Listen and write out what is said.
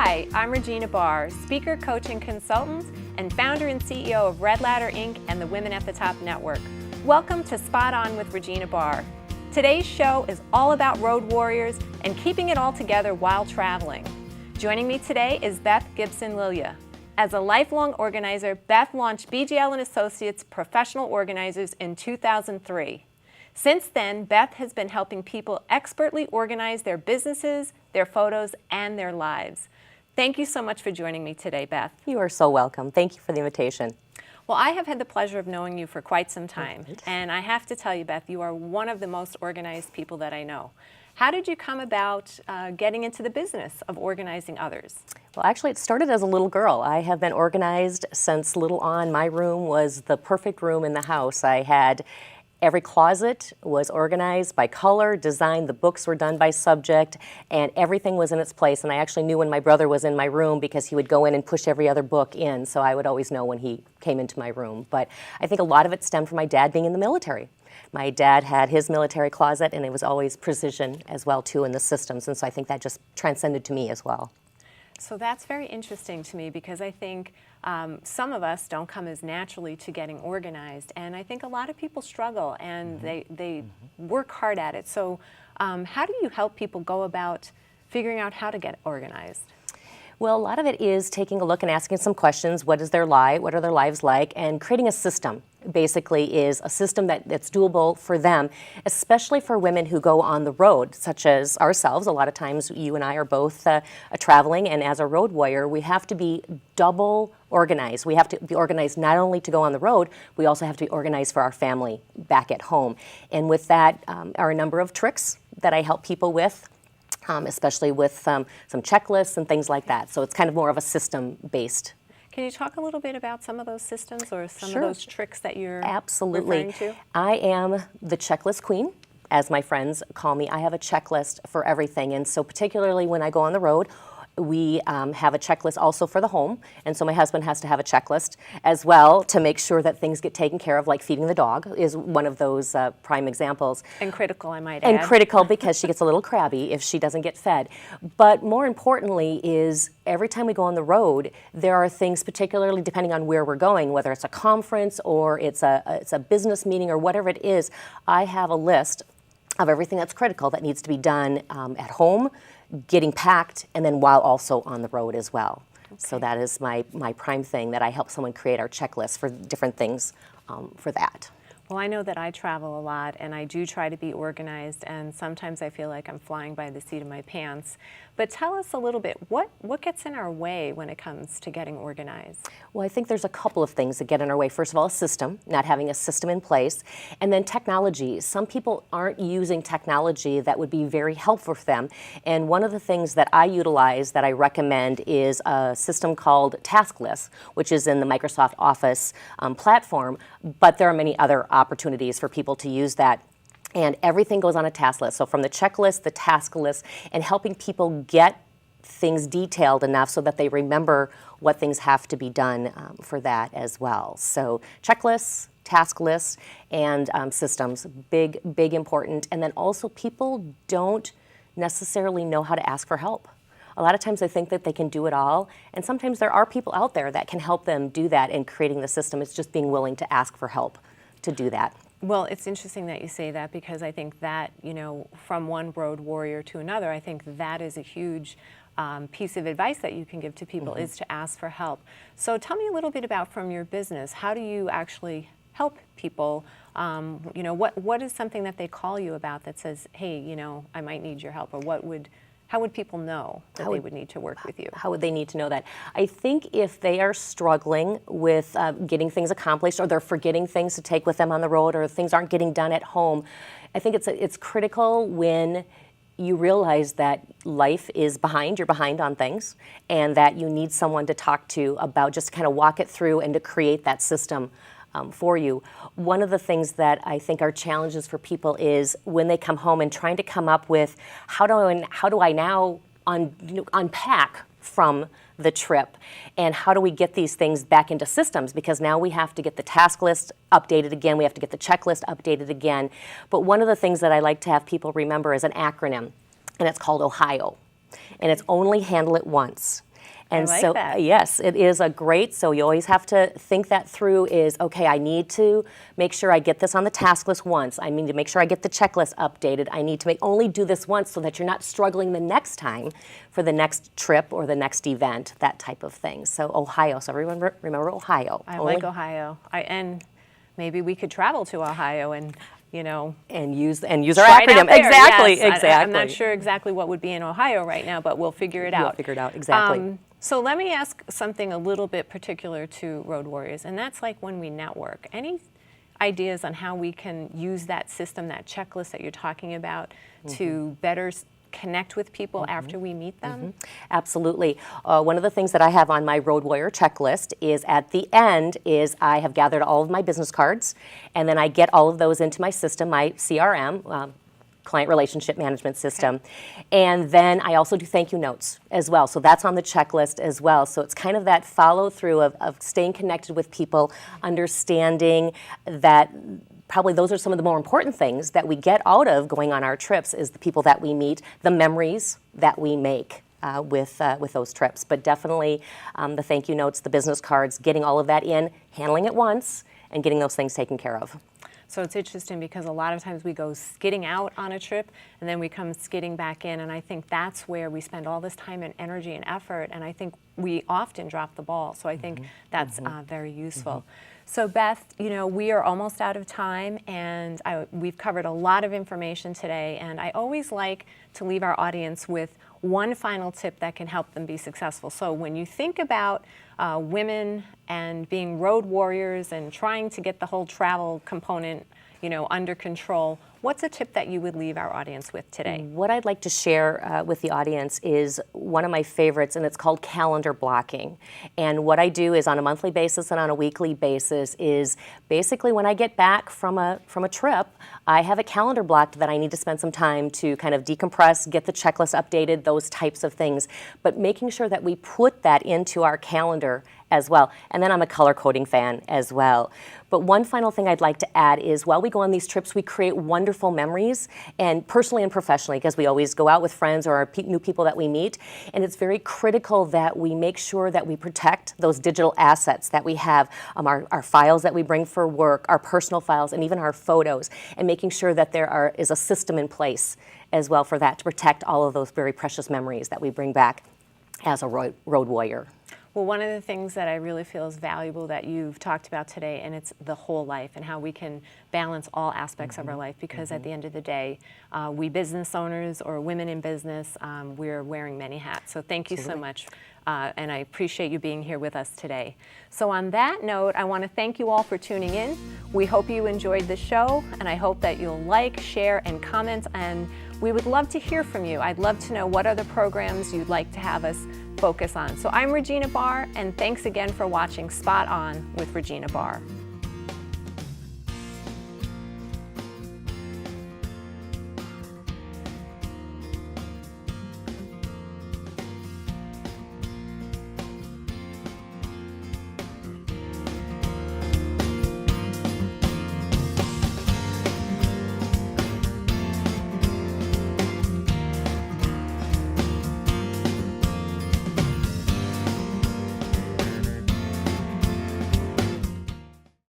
Hi, I'm Regina Barr, speaker, coach, and consultant, and founder and CEO of Red Ladder Inc. and the Women at the Top Network. Welcome to Spot On with Regina Barr. Today's show is all about road warriors and keeping it all together while traveling. Joining me today is Beth Gibson LIlja. As a lifelong organizer, Beth launched BGL & Associates Professional Organizers in 2003. Since then, Beth has been helping people expertly organize their businesses, their photos, and their lives. Thank you so much for joining me today, Beth. You are so welcome. Thank you for the invitation. Well, I have had the pleasure of knowing you for quite some time, and I have to tell you, Beth, you are one of the most organized people that I know. How did you come about getting into the business of organizing others? Well, actually, it started as a little girl. I have been organized since little on. My room was the perfect room in the house. I had every closet was organized by color, design, the books were done by subject, and everything was in its place. And I actually knew when my brother was in my room because he would go in and push every other book in, so I would always know when he came into my room. But I think a lot of it stemmed from my dad being in the military. My dad had his military closet, and it was always precision as well, too, in the systems, and so I think that just transcended to me as well. So that's very interesting to me because I think some of us don't come as naturally to getting organized, and I think a lot of people struggle and they work hard at it. So how do you help people go about figuring out how to get organized? Well, a lot of it is taking a look and asking some questions. What is their life? What are their lives like? And creating a system. Basically is a system that's doable for them, especially for women who go on the road, such as ourselves. A lot of times you and I are both traveling, and as a road warrior, we have to be double organized. We have to be organized not only to go on the road, we also have to be organized for our family back at home. And with that are a number of tricks that I help people with. Especially with some checklists and things like that. So it's kind of more of a system-based. Can you talk a little bit about some of those systems or some Sure. of those tricks that you're Absolutely. referring to? I am the checklist queen, as my friends call me. I have a checklist for everything, and so particularly when I go on the road, we have a checklist also for the home, and so my husband has to have a checklist as well to make sure that things get taken care of, like feeding the dog is one of those prime examples. And critical, I might add. And critical because she gets a little crabby if she doesn't get fed. But more importantly is every time we go on the road, there are things, particularly depending on where we're going, whether it's a conference or it's a business meeting or whatever it is, I have a list of everything that's critical that needs to be done at home, getting packed, and then while also on the road as well. Okay. So that is my prime thing, that I help someone create our checklist for different things for that. Well, I know that I travel a lot, and I do try to be organized, and sometimes I feel like I'm flying by the seat of my pants. But tell us a little bit, what gets in our way when it comes to getting organized? Well, I think there's a couple of things that get in our way. First of all, a system, not having a system in place, and then technology. Some people aren't using technology that would be very helpful for them, and one of the things that I utilize that I recommend is a system called Task List, which is in the Microsoft Office platform, but there are many other opportunities for people to use that. And everything goes on a task list. So from the checklist, the task list, and helping people get things detailed enough so that they remember what things have to be done for that as well. So checklists, task lists, and systems, big important. And then also people don't necessarily know how to ask for help. A lot of times they think that they can do it all, and sometimes there are people out there that can help them do that in creating the system. It's just being willing to ask for help to do that. Well, it's interesting that you say that because I think that, from one road warrior to another, I think that is a huge piece of advice that you can give to people is to ask for help. So tell me a little bit about from your business, how do you actually help people? What is something that they call you about that says, hey, I might need your help, or how would people know that they would need to work with you? How would they need to know that? I think if they are struggling with getting things accomplished, or they're forgetting things to take with them on the road, or things aren't getting done at home, I think it's critical when you realize that life is behind, you're behind on things, and that you need someone to talk to about just kind of walk it through and to create that system for you. One of the things that I think are challenges for people is when they come home and trying to come up with how do I now unpack from the trip, and how do we get these things back into systems, because now we have to get the task list updated again, we have to get the checklist updated again. But one of the things that I like to have people remember is an acronym, and it's called OHIO, and it's only handle it once. And like so, that. yes, it is a great, so you always have to think that through is, okay, I need to make sure I get this on the task list once. I need to make sure I get the checklist updated. I need to only do this once so that you're not struggling the next time for the next trip or the next event, that type of thing. So Ohio, so everyone remember Ohio. I like Ohio. And maybe we could travel to Ohio and, and use our try it acronym. out there. Exactly, Yes. exactly. I'm not sure exactly what would be in Ohio right now, but we'll figure it out. We'll figure it out, exactly. So let me ask something a little bit particular to Road Warriors, and that's like when we network. Any ideas on how we can use that system, that checklist that you're talking about, to better connect with people after we meet them? Absolutely. One of the things that I have on my Road Warrior checklist is at the end is I have gathered all of my business cards, and then I get all of those into my system, my CRM, client relationship management system. And then I also do thank you notes as well. So that's on the checklist as well. So it's kind of that follow through of staying connected with people, understanding that probably those are some of the more important things that we get out of going on our trips is the people that we meet, the memories that we make with those trips. But definitely the thank you notes, the business cards, getting all of that in, handling it once, and getting those things taken care of. So it's interesting because a lot of times we go skidding out on a trip and then we come skidding back in, and I think that's where we spend all this time and energy and effort, and I think we often drop the ball. So I think that's very useful. So Beth, we are almost out of time, and we've covered a lot of information today, and I always like to leave our audience with one final tip that can help them be successful. So when you think about women and being road warriors and trying to get the whole travel component, under control, what's a tip that you would leave our audience with today? What I'd like to share with the audience is one of my favorites, and it's called calendar blocking. And what I do is on a monthly basis and on a weekly basis is basically when I get back from a trip, I have a calendar blocked that I need to spend some time to kind of decompress, get the checklist updated, those types of things. But making sure that we put that into our calendar as well. And then I'm a color coding fan as well. But one final thing I'd like to add is while we go on these trips, we create wonderful memories, and personally and professionally, because we always go out with friends or our new people that we meet. And it's very critical that we make sure that we protect those digital assets that we have, our files that we bring for work, our personal files, and even our photos, and making sure that there is a system in place as well for that to protect all of those very precious memories that we bring back as a road warrior. Well, one of the things that I really feel is valuable that you've talked about today, and it's the whole life and how we can balance all aspects of our life, because at the end of the day, we business owners or women in business, we're wearing many hats. So thank you so much, and I appreciate you being here with us today. So on that note, I want to thank you all for tuning in. We hope you enjoyed the show, and I hope that you'll like, share, and comment, and we would love to hear from you. I'd love to know what other programs you'd like to have us focus on. So I'm Regina Barr, and thanks again for watching Spot On with Regina Barr.